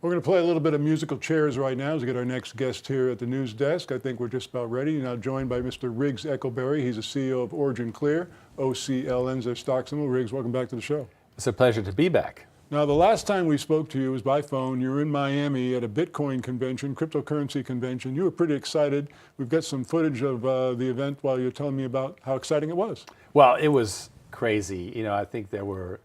We're going to play a little bit of musical chairs right now as we get our next guest here at the news desk. I think we're just about ready. Now joined by Mr. Riggs Eckelberry. He's the CEO of OriginClear. OCLN's their stock symbol. Riggs, welcome back to the show. It's a pleasure to be back. Now, the last time we spoke to you was by phone. You were in Miami at a Bitcoin convention, cryptocurrency convention. You were pretty excited. We've got some footage of the event while you're telling me about how exciting it was. Well, it was crazy. You know, I think there were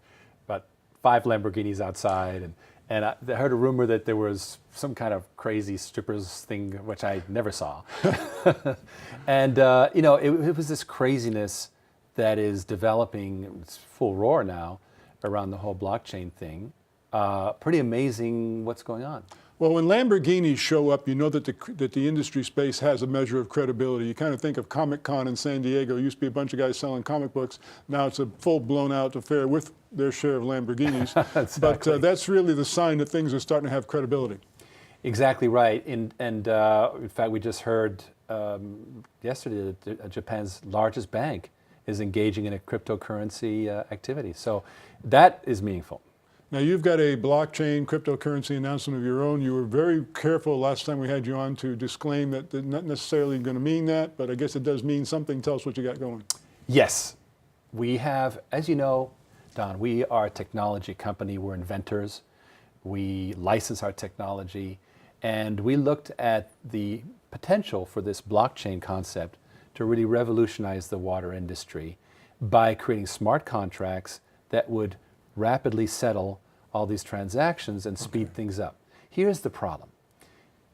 about 5 Lamborghinis outside, and I heard a rumor that there was some kind of crazy strippers thing, which I never saw. And, you know, it was this craziness that is developing. It's full roar now around the whole blockchain thing. Pretty amazing what's going on. Well, when Lamborghinis show up, you know that the industry space has a measure of credibility. You kind of think of Comic-Con in San Diego. It used to be a bunch of guys selling comic books. Now it's a full blown out affair with their share of Lamborghinis. Exactly. But that's really the sign that things are starting to have credibility. Exactly right. And in fact, we just heard yesterday that Japan's largest bank is engaging in a cryptocurrency activity. So that is meaningful. Now, you've got a blockchain cryptocurrency announcement of your own. You were very careful last time we had you on to disclaim that they're not necessarily going to mean that, but I guess it does mean something. Tell us what you got going. Yes. We have, as you know, Don, we are a technology company. We're inventors. We license our technology. And we looked at the potential for this blockchain concept to really revolutionize the water industry by creating smart contracts that would rapidly settle all these transactions and speed things up. Here's the problem.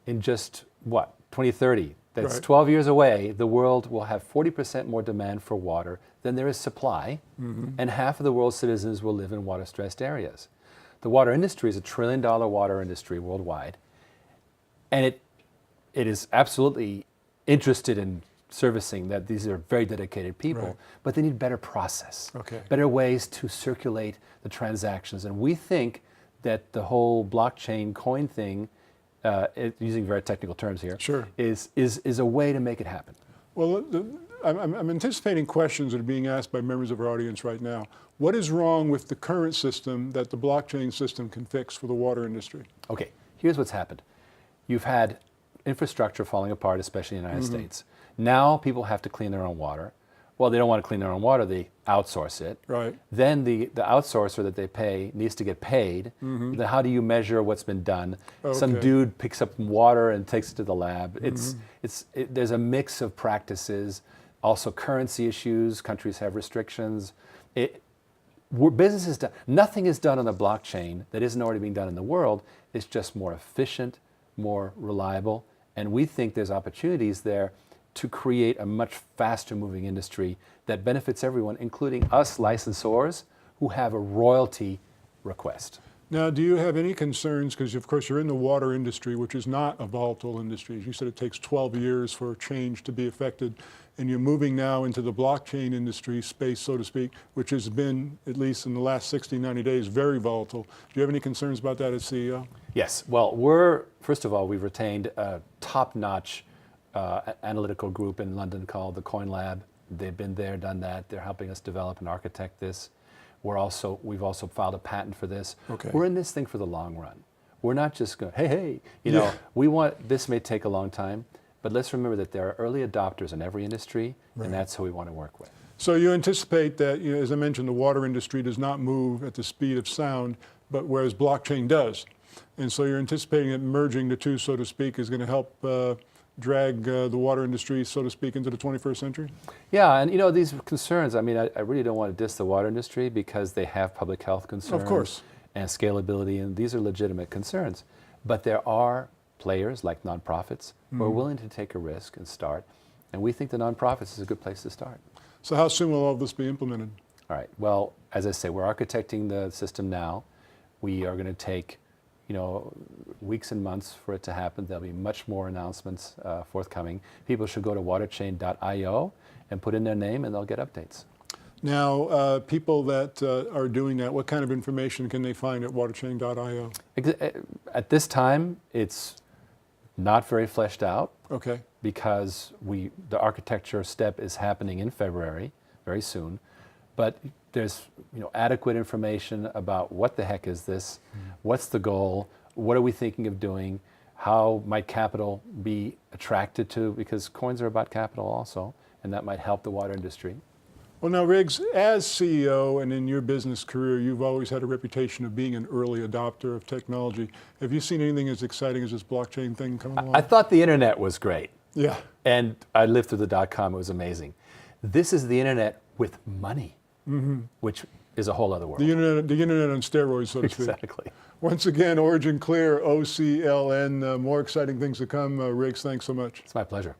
In just, 2030, that's right. 12 years away, the world will have 40% more demand for water than there is supply, and half of the world's citizens will live in water-stressed areas. The water industry is a $1 trillion water industry worldwide, and it is absolutely interested in servicing that. These are very dedicated people, right. but they need better process, Okay. better ways to circulate the transactions. And we think that the whole blockchain coin thing, using very technical terms here, Sure. is a way to make it happen. Well, I'm anticipating questions that are being asked by members of our audience right now. What is wrong with the current system that the blockchain system can fix for the water industry? Okay, here's what's happened. You've had infrastructure falling apart, especially in the United States. Now people have to clean their own water. Well, they don't want to clean their own water, they outsource it. Right. Then the outsourcer that they pay needs to get paid. Then how do you measure what's been done? Okay. Some dude picks up water and takes it to the lab. There's a mix of practices, also currency issues, countries have restrictions. Business is done. Nothing is done on the blockchain that isn't already being done in the world. It's just more efficient, more reliable, and we think there's opportunities there to create a much faster moving industry that benefits everyone, including us licensors who have a royalty request. Now, do you have any concerns, because of course you're in the water industry, which is not a volatile industry. As you said, it takes 12 years for change to be effected, and you're moving now into the blockchain industry space, so to speak, which has been, at least in the last 60, 90 days, very volatile. Do you have any concerns about that as CEO? Yes, well, first of all, we've retained a top-notch analytical group in London called the Coin Lab. They've been there, done that. They're helping us develop and architect this. We've also filed a patent for this. Okay. We're in this thing for the long run. We're not just going, hey, you know, this may take a long time, but let's remember that there are early adopters in every industry, and that's who we want to work with. So you anticipate that, you know, as I mentioned, the water industry does not move at the speed of sound, but whereas blockchain does. And so you're anticipating that merging the two, so to speak, is going to help drag the water industry, so to speak, into the 21st century? Yeah, and you know, these concerns, I mean, I really don't want to diss the water industry because they have public health concerns. Of course. And scalability, and these are legitimate concerns. But there are players like nonprofits who are willing to take a risk and start, and we think the nonprofits is a good place to start. So how soon will all of this be implemented? All right, well, as I say, we're architecting the system now. We are going to take, you know, weeks and months for it to happen. There'll be much more announcements forthcoming. People should go to WaterChain.io and put in their name, and they'll get updates. Now, people that are doing that, what kind of information can they find at WaterChain.io? At this time, it's not very fleshed out. Okay. Because the architecture step is happening in February, very soon. But there's adequate information about what the heck is this, what's the goal, what are we thinking of doing? How might capital be attracted to, because coins are about capital also, and that might help the water industry. Well, now, Riggs, as CEO and in your business career, you've always had a reputation of being an early adopter of technology. Have you seen anything as exciting as this blockchain thing coming along? I thought the internet was great. Yeah. And I lived through the dot-com, it was amazing. This is the internet with money, which is a whole other world. The internet on steroids, so to speak. Exactly. Once again, OriginClear, OCLN, more exciting things to come. Riggs, thanks so much. It's my pleasure.